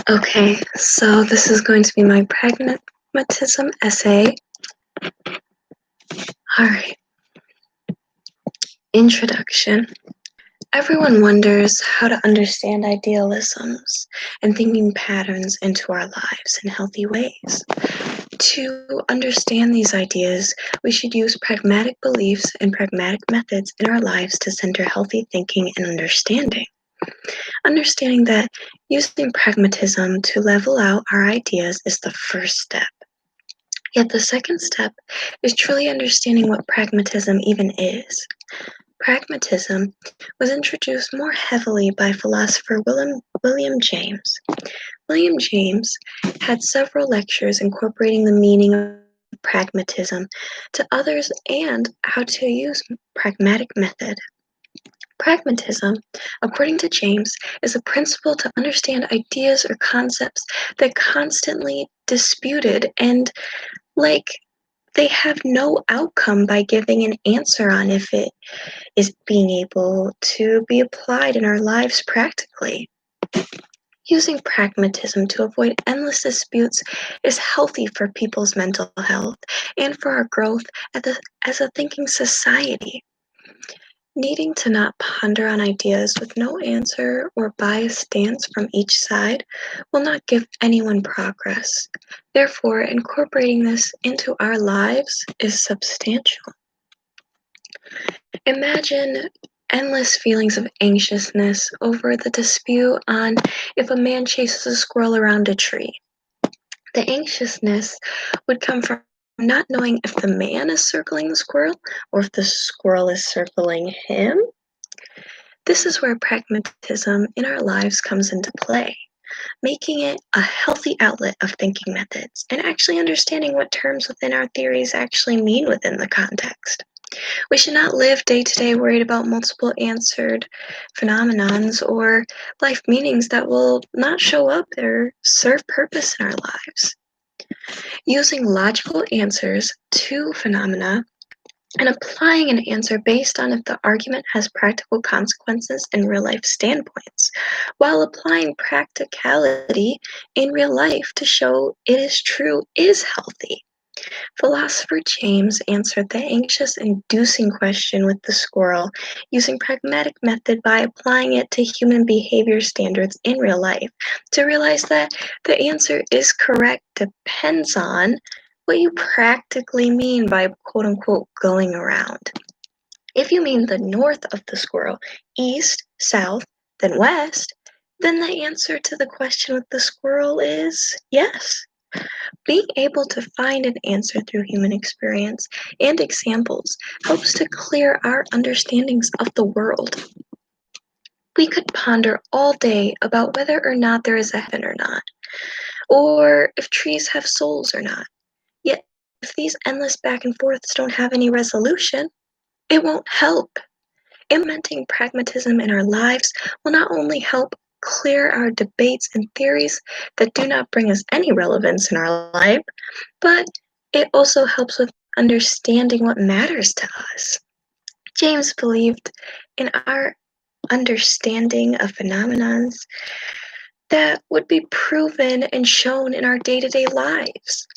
Okay, so this is going to be my pragmatism essay. Alright, introduction. Everyone wonders how to understand idealisms and thinking patterns into our lives in healthy ways. To understand these ideas, we should use pragmatic beliefs and pragmatic methods in our lives to center healthy thinking and understanding. Understanding that using pragmatism to level out our ideas is the first step. Yet the second step is truly understanding what pragmatism even is. Pragmatism was introduced more heavily by philosopher William James. William James had several lectures incorporating the meaning of pragmatism to others and how to use pragmatic method. Pragmatism, according to James, is a principle to understand ideas or concepts that constantly disputed and like they have no outcome by giving an answer on if it is being able to be applied in our lives practically. Using pragmatism to avoid endless disputes is healthy for people's mental health and for our growth as a thinking society. Needing to not ponder on ideas with no answer or biased stance from each side will not give anyone progress. Therefore, incorporating this into our lives is substantial. Imagine endless feelings of anxiousness over the dispute on if a man chases a squirrel around a tree. The anxiousness would come from not knowing if the man is circling the squirrel or if the squirrel is circling him. This is where pragmatism in our lives comes into play, making it a healthy outlet of thinking methods and actually understanding what terms within our theories actually mean within the context. We should not live day to day worried about multiple answered phenomenons or life meanings that will not show up or serve purpose in our lives. Using logical answers to phenomena and applying an answer based on if the argument has practical consequences in real life standpoints, while applying practicality in real life to show it is true is healthy. Philosopher James answered the anxious inducing question with the squirrel using pragmatic method by applying it to human behavior standards in real life to realize that the answer is correct depends on what you practically mean by quote unquote going around. If you mean the north of the squirrel, east, south, then west, then the answer to the question with the squirrel is yes. Being able to find an answer through human experience and examples helps to clear our understandings of the world. We could ponder all day about whether or not there is a heaven or not, or if trees have souls or not. Yet, if these endless back and forths don't have any resolution, it won't help. Implementing pragmatism in our lives will not only help clear our debates and theories that do not bring us any relevance in our life, but it also helps with understanding what matters to us. James believed in our understanding of phenomenons that would be proven and shown in our day to day lives.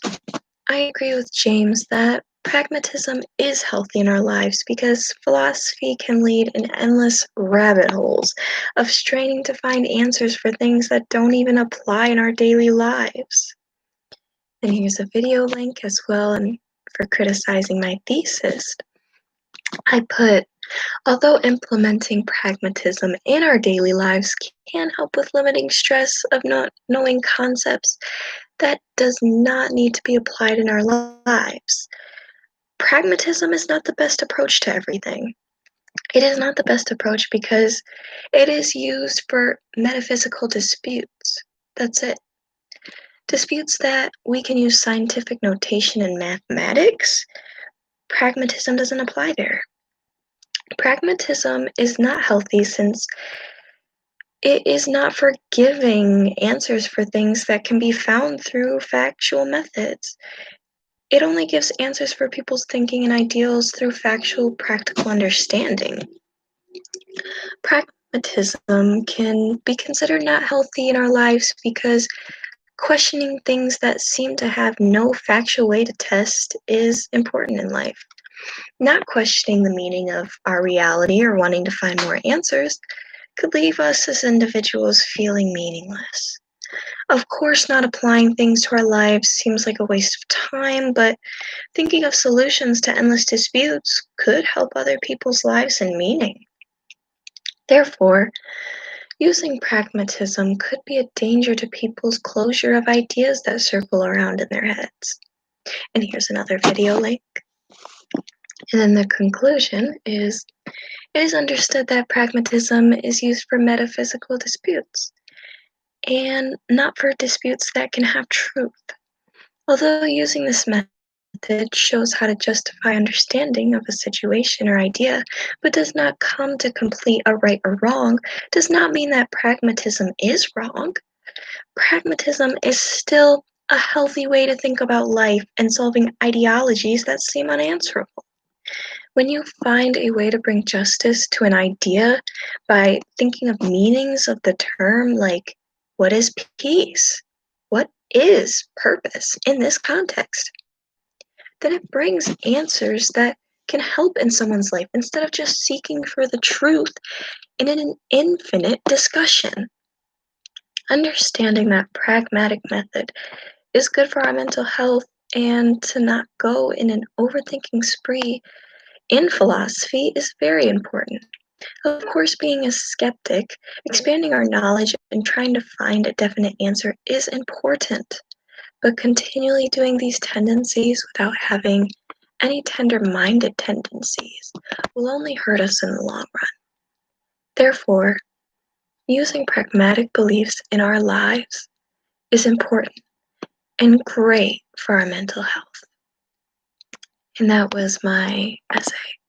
I agree with James that pragmatism is healthy in our lives because philosophy can lead in endless rabbit holes of straining to find answers for things that don't even apply in our daily lives. And here's a video link as well and for criticizing my thesis. I put, although implementing pragmatism in our daily lives can help with limiting stress of not knowing concepts, that does not need to be applied in our lives. Pragmatism is not the best approach to everything. It is not the best approach because it is used for metaphysical disputes. That's it. Disputes that we can use scientific notation and mathematics. Pragmatism doesn't apply there. Pragmatism is not healthy since it is not for giving answers for things that can be found through factual methods. It only gives answers for people's thinking and ideals through factual, practical understanding. pragmatism can be considered not healthy in our lives because questioning things that seem to have no factual way to test is important in life. Not questioning the meaning of our reality or wanting to find more answers could leave us as individuals feeling meaningless. Of course, not applying things to our lives seems like a waste of time, but thinking of solutions to endless disputes could help other people's lives and meaning. Therefore, using pragmatism could be a danger to people's closure of ideas that circle around in their heads. And here's another video link. And then the conclusion is it is understood that pragmatism is used for metaphysical disputes and not for disputes that can have truth. Although using this method shows how to justify understanding of a situation or idea, but does not come to complete a right or wrong, does not mean that pragmatism is wrong. Pragmatism is still a healthy way to think about life and solving ideologies that seem unanswerable. When you find a way to bring justice to an idea by thinking of meanings of the term, like what is peace? What is purpose in this context? Then it brings answers that can help in someone's life instead of just seeking for the truth in an infinite discussion. Understanding that pragmatic method is good for our mental health and to not go in an overthinking spree in philosophy is very important. Of course, being a skeptic, expanding our knowledge, and trying to find a definite answer is important, but continually doing these tendencies without having any tender minded tendencies will only hurt us in the long run. Therefore, using pragmatic beliefs in our lives is important and great for our mental health. And that was my essay.